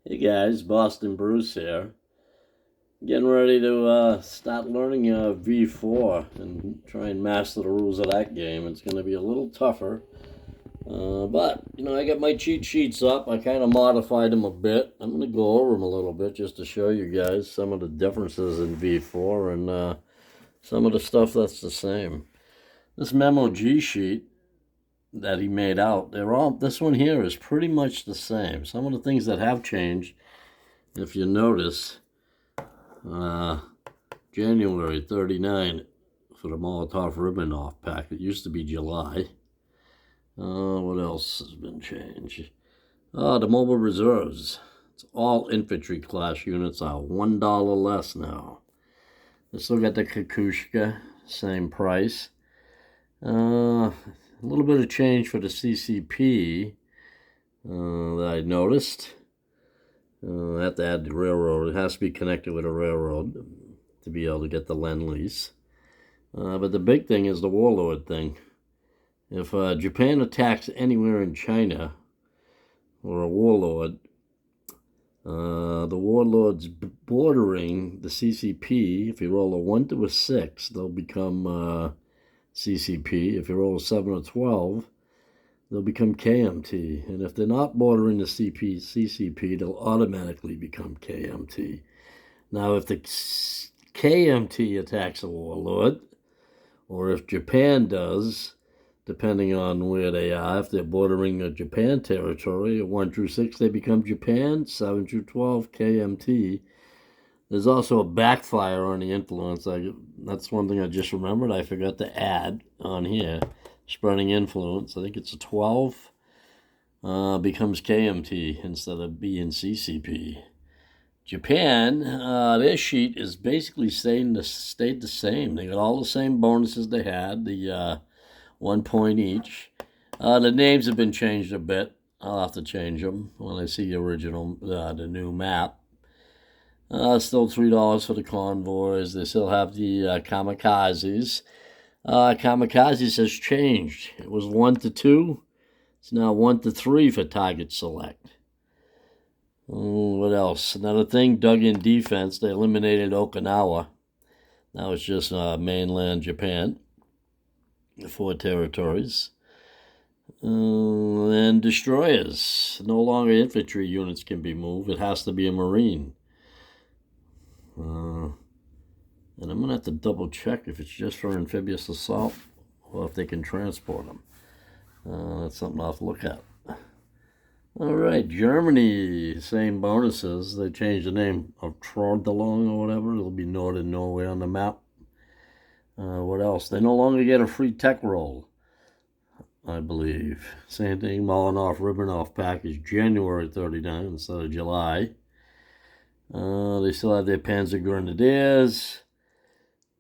Hey guys, Boston Bruce here. Getting ready to start learning V4 and try and master the rules of that game. It's going to be a little tougher, but I got my cheat sheets up. I kind of modified them a bit. I'm going to go over them a little bit just to show you guys some of the differences in V4 and some of the stuff that's the same. This Memo G sheet that he made out, this one here is pretty much the same. Some of the things that have changed, if you notice, January 39 for the Molotov-Ribbentrop pack. It used to be July. What else has been changed? The mobile reserves. It's all infantry class units are $1 less now. They still got the Kukushka, same price. A little bit of change for the CCP that I noticed. I have to add the railroad. It has to be connected with a railroad to be able to get the Lend-Lease. But the big thing is the warlord thing. If Japan attacks anywhere in China or a warlord, the warlords bordering the CCP, if you roll a 1 to a 6, they'll become CCP. If you roll a 7 or 12, they'll become KMT. And if they're not bordering the CCP, they'll automatically become KMT. Now, if the KMT attacks a warlord, or if Japan does, depending on where they are, if they're bordering a Japan territory, 1 through 6, they become Japan, 7 through 12, KMT. There's also a backfire on the influence. That's one thing I just remembered. I forgot to add on here. Spreading influence. I think it's a 12. Becomes KMT instead of being CCP. Japan, their sheet is basically stayed the same. They got all the same bonuses they had, the 1 point each. The names have been changed a bit. I'll have to change them when I see the original, the new map. Still $3 for the convoys. They still have the kamikazes. Kamikazes has changed. It was 1 to 2. It's now 1 to 3 for target select. What else? Another thing, dug in defense. They eliminated Okinawa. Now it's just mainland Japan. 4 territories. And destroyers. No longer infantry units can be moved. It has to be a marine. And I'm going to have to double check if it's just for amphibious assault or if they can transport them. That's something I'll have to look at. All right, Germany, same bonuses. They changed the name of Trøndelag or whatever. It'll be Northern Norway on the map. What else? They no longer get a free tech roll, I believe. Same thing, Molotov-Ribbentrop pack is January 39 instead of July. They still have their Panzer Grenadiers.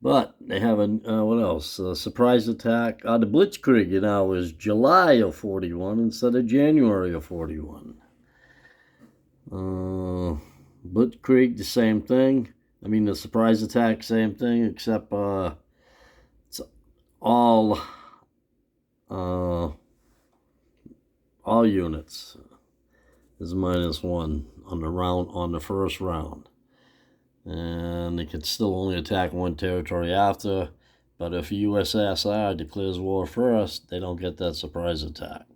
But they have what else? A surprise attack. The Blitzkrieg now is July of 41 instead of January of 41. Blitzkrieg, the same thing. I mean, the surprise attack, same thing, except it's all units is -1 on the first round. And they can still only attack 1 territory after, but if USSR declares war first, they don't get that surprise attack.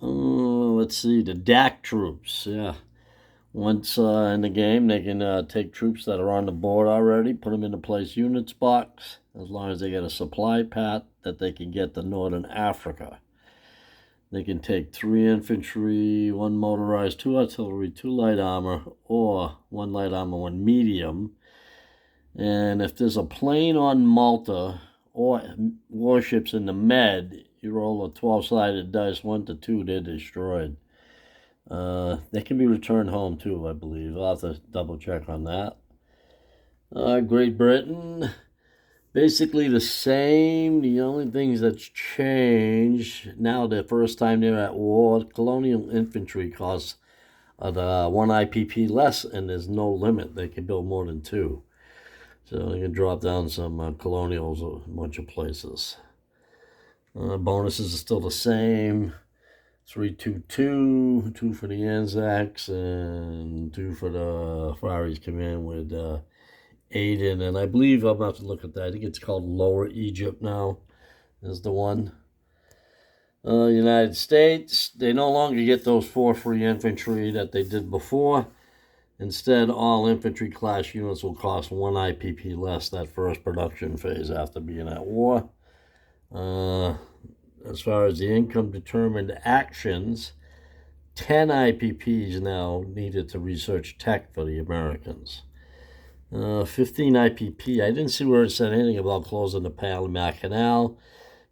Let's see, the DAC troops, yeah. Once in the game, they can take troops that are on the board already, put them in the place units box, as long as they get a supply path that they can get to Northern Africa. They can take 3 infantry, 1 motorized, 2 artillery, 2 light armor, or 1 light armor, 1 medium. And if there's a plane on Malta or warships in the Med, you roll a 12-sided dice, 1 to 2, they're destroyed. They can be returned home too, I believe. I'll have to double check on that. Great Britain. Basically the same. The only things that's changed now, the first time they're at war, colonial infantry costs the 1 IPP less, and there's no limit. They can build more than 2. So they can drop down some colonials a bunch of places. Bonuses are still the same. 322, 2 for the Anzacs, and 2 for the Far East Command with Aden. And I believe I'm about to look at that. I think it's called Lower Egypt now, is the one. United States, they no longer get those 4 free infantry that they did before. Instead, all infantry class units will cost 1 IPP less that first production phase after being at war. As far as the income determined actions, 10 IPPs now needed to research tech for the Americans. 15 IPP, I didn't see where it said anything about closing the Panama Canal,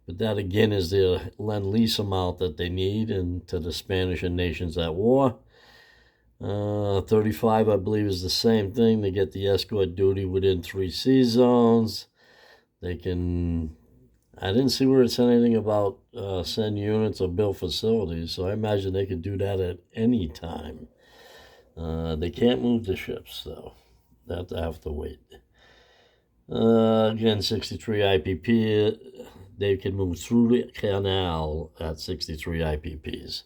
but that again is the lend-lease amount that they need to the Spanish and nations at war. 35, I believe, is the same thing. They get the escort duty within 3 sea zones. They can... I didn't see where it said anything about send units or build facilities, so I imagine they could do that at any time. They can't move the ships, though. They have to wait. Again, 63 IPP. They can move through the canal at 63 IPPs.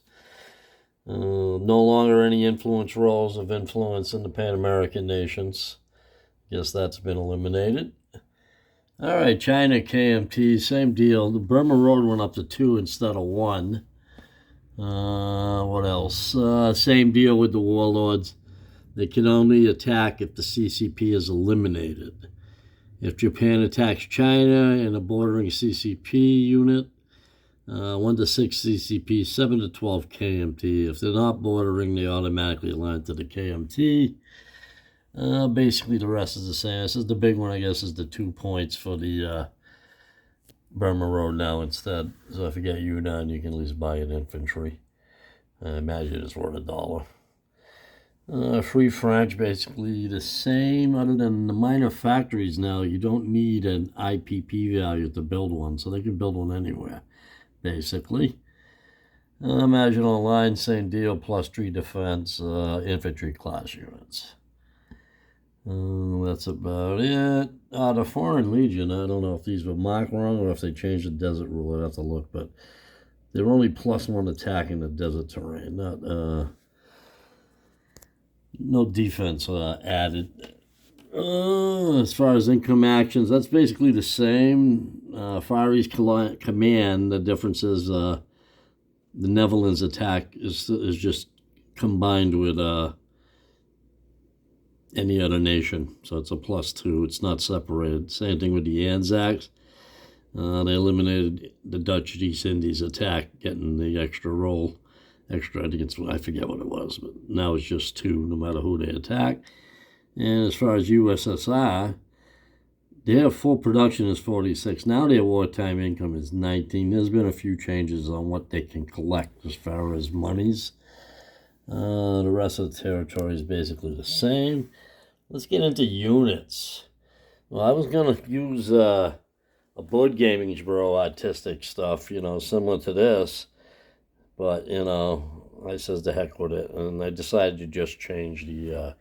No longer any influence roles of influence in the Pan American nations. Guess that's been eliminated. All right, China KMT, same deal. The Burma Road went up to 2 instead of 1. What else? Same deal with the warlords. They can only attack if the CCP is eliminated. If Japan attacks China and a bordering CCP unit, 1 to 6 CCP, 7 to 12 KMT. If they're not bordering, they automatically align to the KMT. Basically, the rest is the same. This is the big one, I guess, is the 2 points for the Burma Road now instead. So if you get Yunnan, you can at least buy an infantry. I imagine it's worth $1. Free French, basically the same, other than the minor factories now. You don't need an IPP value to build one, so they can build one anywhere, basically. Maginot Line, same deal, plus 3 defense, infantry class units. That's about it. The Foreign Legion, I don't know if these were marked wrong or if they changed the desert rule. I'd have to look, but they're only +1 attack in the desert terrain, not no defense added. As far as income actions, that's basically the same. Far East Command, the difference is the Netherlands attack is just combined with any other nation, so it's a +2. It's not separated. Same thing with the Anzacs. They eliminated the Dutch East Indies attack, getting the extra roll. I think I forget what it was, but now it's just 2 no matter who they attack. And as far as USSR, their full production is 46. Now their wartime income is 19. There's been a few changes on what they can collect as far as monies. The rest of the territory is basically the same. Let's get into units. Well, I was going to use a board gaming bureau artistic stuff, similar to this. But, I says the heck with it. And I decided to just change the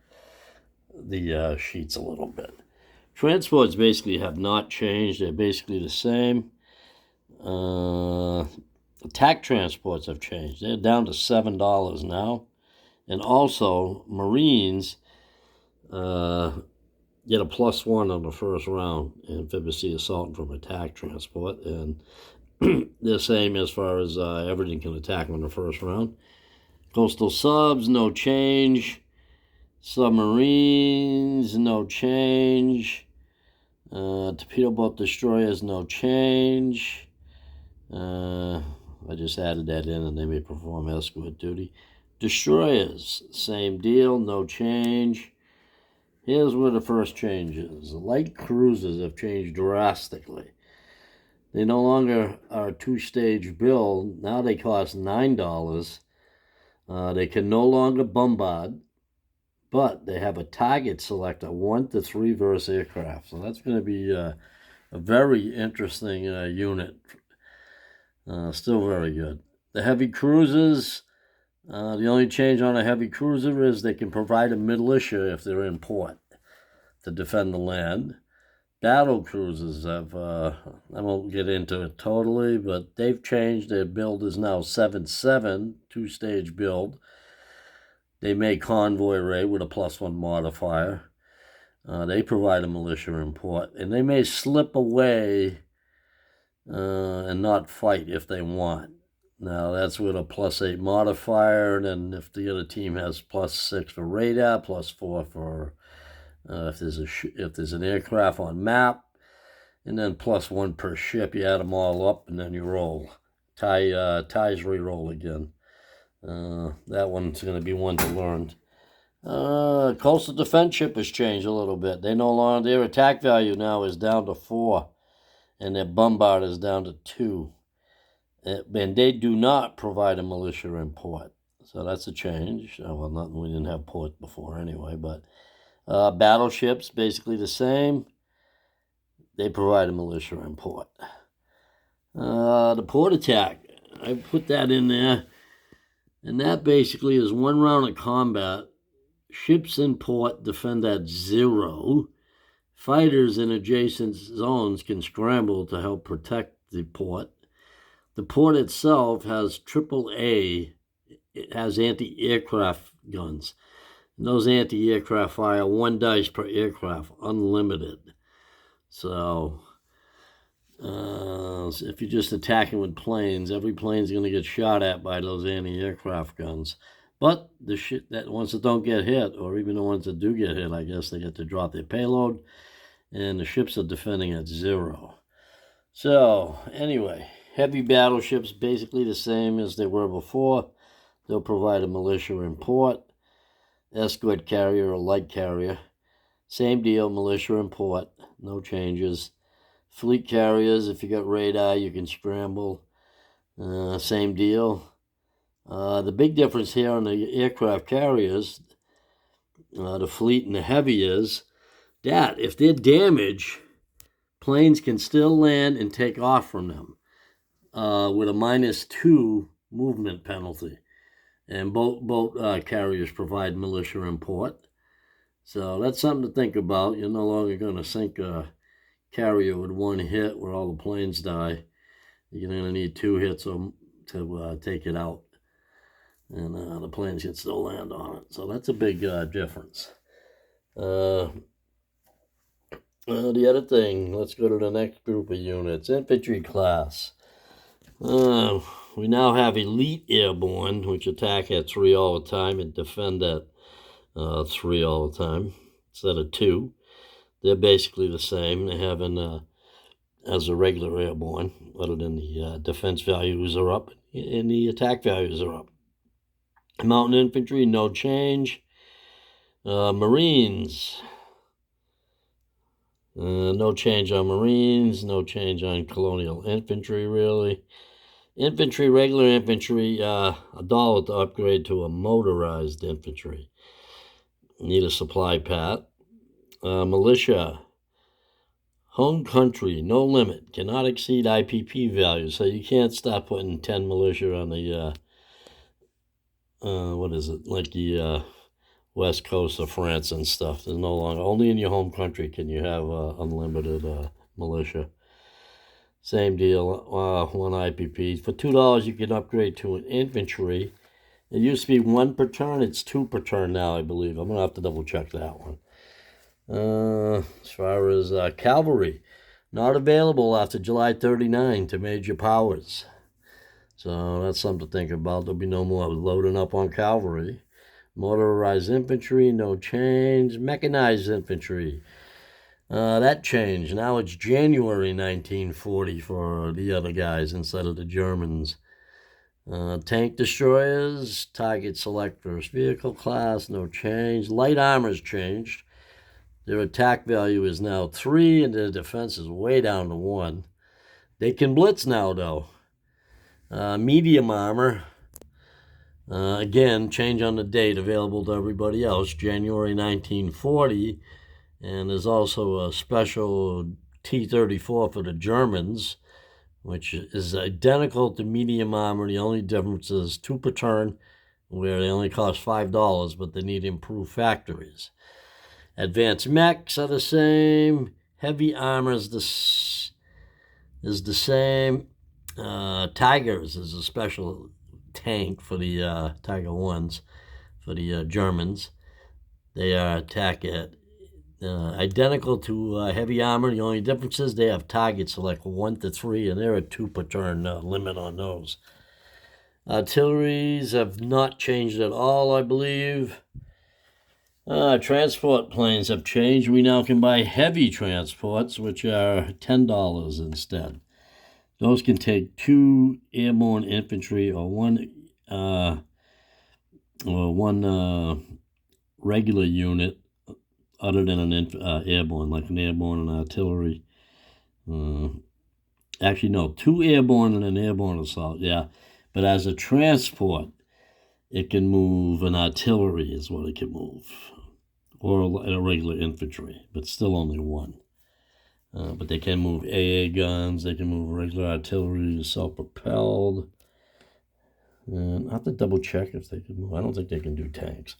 sheets a little bit. Transports basically have not changed. They're basically the same. Attack transports have changed. They're down to $7 now. And also, Marines get a +1 on the first round in amphibious assault from attack transport. And the same as far as everything can attack on the first round. Coastal subs, no change. Submarines, no change. Torpedo boat destroyers, no change. I just added that in and they may perform escort duty. Destroyers, same deal, no change. Here's where the first change is. Light cruisers have changed drastically. They no longer are a 2-stage build. Now they cost $9. They can no longer bombard, but they have a target selector, 1 to 3 verse aircraft. So that's going to be a very interesting unit. Still very good. The heavy cruisers, the only change on a heavy cruiser is they can provide a militia if they're in port to defend the land. battle cruisers have, I won't get into it totally, but they've changed. Their build is now 7.7, two-stage build. They make convoy rate with a +1 modifier. They provide a militia import, and they may slip away and not fight if they want. Now, that's with a +8 modifier, and then if the other team has +6 for radar, +4 for if there's an aircraft on map, and then +1 per ship. You add them all up, and then you roll. Ties re-roll again. That one's going to be one to learn. Coastal Defense ship has changed a little bit. Their attack value now is down to 4, and their bombard is down to 2. And they do not provide a militia import. So that's a change. Well, we didn't have port before anyway, but battleships, basically the same. They provide a militia import. The port attack, I put that in there. And that basically is 1 round of combat. Ships in port defend at 0. Fighters in adjacent zones can scramble to help protect the port. The port itself has AAA. It has anti-aircraft guns. And those anti-aircraft fire 1 dice per aircraft, unlimited. So if you're just attacking with planes, every plane's going to get shot at by those anti-aircraft guns. But the ones that don't get hit, or even the ones that do get hit, I guess they get to drop their payload, and the ships are defending at 0. So anyway, heavy battleships basically the same as they were before. They'll provide a militia import. Escort carrier or light carrier, same deal, militia import, no changes. Fleet carriers, if you got radar, you can scramble. Same deal. The big difference here on the aircraft carriers, the fleet and the heavy, is that if they're damaged, planes can still land and take off from them with a -2 movement penalty. And both carriers provide militia import. So that's something to think about. You're no longer going to sink a carrier with 1 hit where all the planes die. You're going to need 2 hits to take it out. And the planes can still land on it. So that's a big difference. The other thing, let's go to the next group of units. Infantry class. We now have Elite Airborne, which attack at 3 all the time and defend at 3 all the time instead of 2. They're basically the same. They have as a regular airborne, other than the defense values are up and the attack values are up. Mountain infantry, no change. Marines, no change on Marines, no change on colonial infantry, really. Infantry, regular infantry, $1 to upgrade to a motorized infantry. Need a supply pat. Militia, home country, no limit, cannot exceed IPP value. So you can't stop putting 10 militia on the, like the west coast of France and stuff. There's no longer, only in your home country can you have unlimited militia. Same deal, 1 IPP. For $2, you can upgrade to an infantry. It used to be 1 per turn. It's 2 per turn now, I believe. I'm going to have to double check that one. As far as cavalry, not available after July 39 to major powers. So that's something to think about. There'll be no more loading up on cavalry. Motorized infantry, no change. Mechanized infantry. That changed. Now it's January 1940 for the other guys instead of the Germans. Tank destroyers, target select first vehicle class, no change. Light armor's changed. Their attack value is now 3 and their defense is way down to 1. They can blitz now, though. Medium armor, again, change on the date, available to everybody else, January 1940. And there's also a special T-34 for the Germans, which is identical to medium armor. The only difference is 2 per turn, where they only cost $5, but they need improved factories. Advanced mechs are the same. Heavy armor is the same. Tigers is a special tank for the Tiger 1s for the Germans. They are attack at identical to heavy armor. The only difference is they have targets like 1 to 3, and they're a 2 per turn limit on those. Artilleries have not changed at all, I believe. Transport planes have changed. We now can buy heavy transports, which are $10 instead. Those can take 2 airborne infantry or one regular unit other than an airborne, like an airborne and artillery. Actually, no, 2 airborne and an airborne assault, yeah. But as a transport, it can move an artillery is what it can move, or a regular infantry, but still only 1. But they can move AA guns, they can move regular artillery, self-propelled. And I have to double check if they can move. I don't think they can do tanks.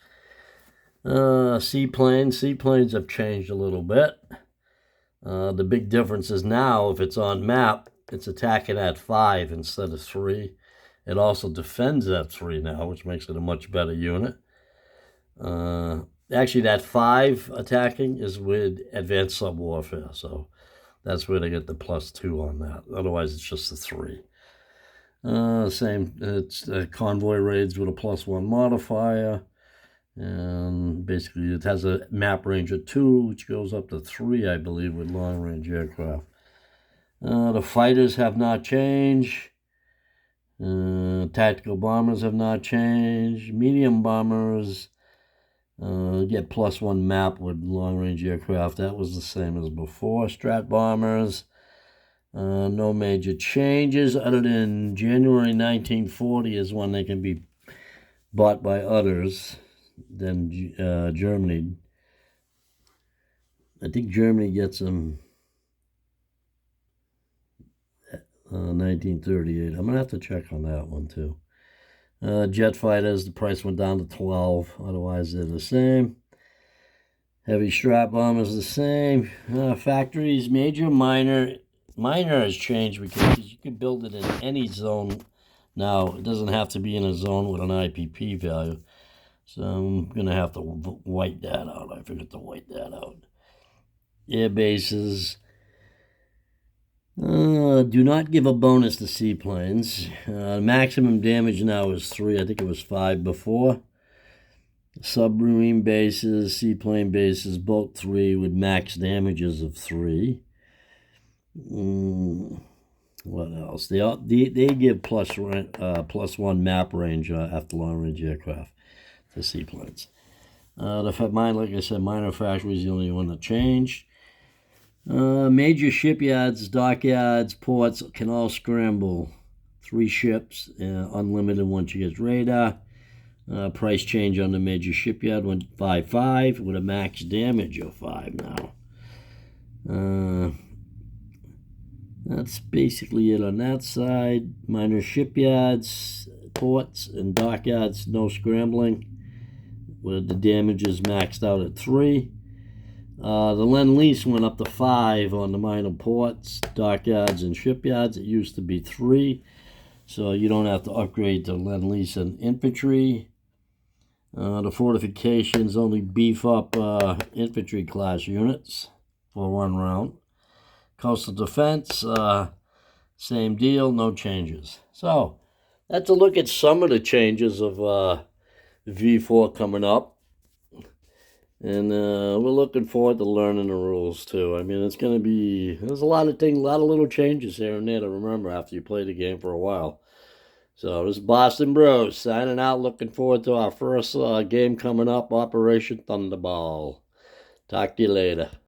Seaplanes. Seaplanes have changed a little bit. The big difference is now, if it's on map, it's attacking at 5 instead of 3. It also defends at 3 now, which makes it a much better unit. Actually, that 5 attacking is with advanced subwarfare, so that's where they get the +2 on that. Otherwise, it's just a 3. Same, it's convoy raids with a +1 modifier. And basically, it has a map range of 2, which goes up to 3, I believe, with long-range aircraft. The fighters have not changed. Tactical bombers have not changed. Medium bombers get +1 map with long-range aircraft. That was the same as before. Strat bombers, no major changes other than January 1940 is when they can be bought by others than Germany. I think Germany gets them 1938. I'm going to have to check on that one, too. Jet fighters, the price went down to 12. Otherwise, they're the same. Heavy strat bombers, the same. Factories, major, minor. Minor has changed because you can build it in any zone now. It doesn't have to be in a zone with an IPP value. So I'm going to have to white that out. I forgot to white that out. Air bases. Do not give a bonus to seaplanes. Maximum damage now is 3. I think it was 5 before. Submarine bases, seaplane bases, both 3 with max damages of 3. What else? They give +1 map range after long-range aircraft to seaplanes. Like I said, minor factory is the only one that changed. Major shipyards, dockyards, ports can all scramble. 3 ships, unlimited once you get radar. Price change on the major shipyard went 5.5 with a max damage of 5 now. That's basically it on that side. Minor shipyards, ports, and dockyards, no scrambling. With the damages maxed out at 3. The Lend-Lease went up to 5 on the minor ports, dockyards, and shipyards. It used to be 3, so you don't have to upgrade to Lend-Lease and infantry. The fortifications only beef up infantry class units for 1 round. Coastal defense, same deal, no changes. So that's a look at some of the changes of V4 coming up. And we're looking forward to learning the rules, too. I mean, it's going to be... There's a lot of things, a lot of little changes here and there to remember after you play the game for a while. So, this is Boston Bros signing out. Looking forward to our first game coming up, Operation Thunderball. Talk to you later.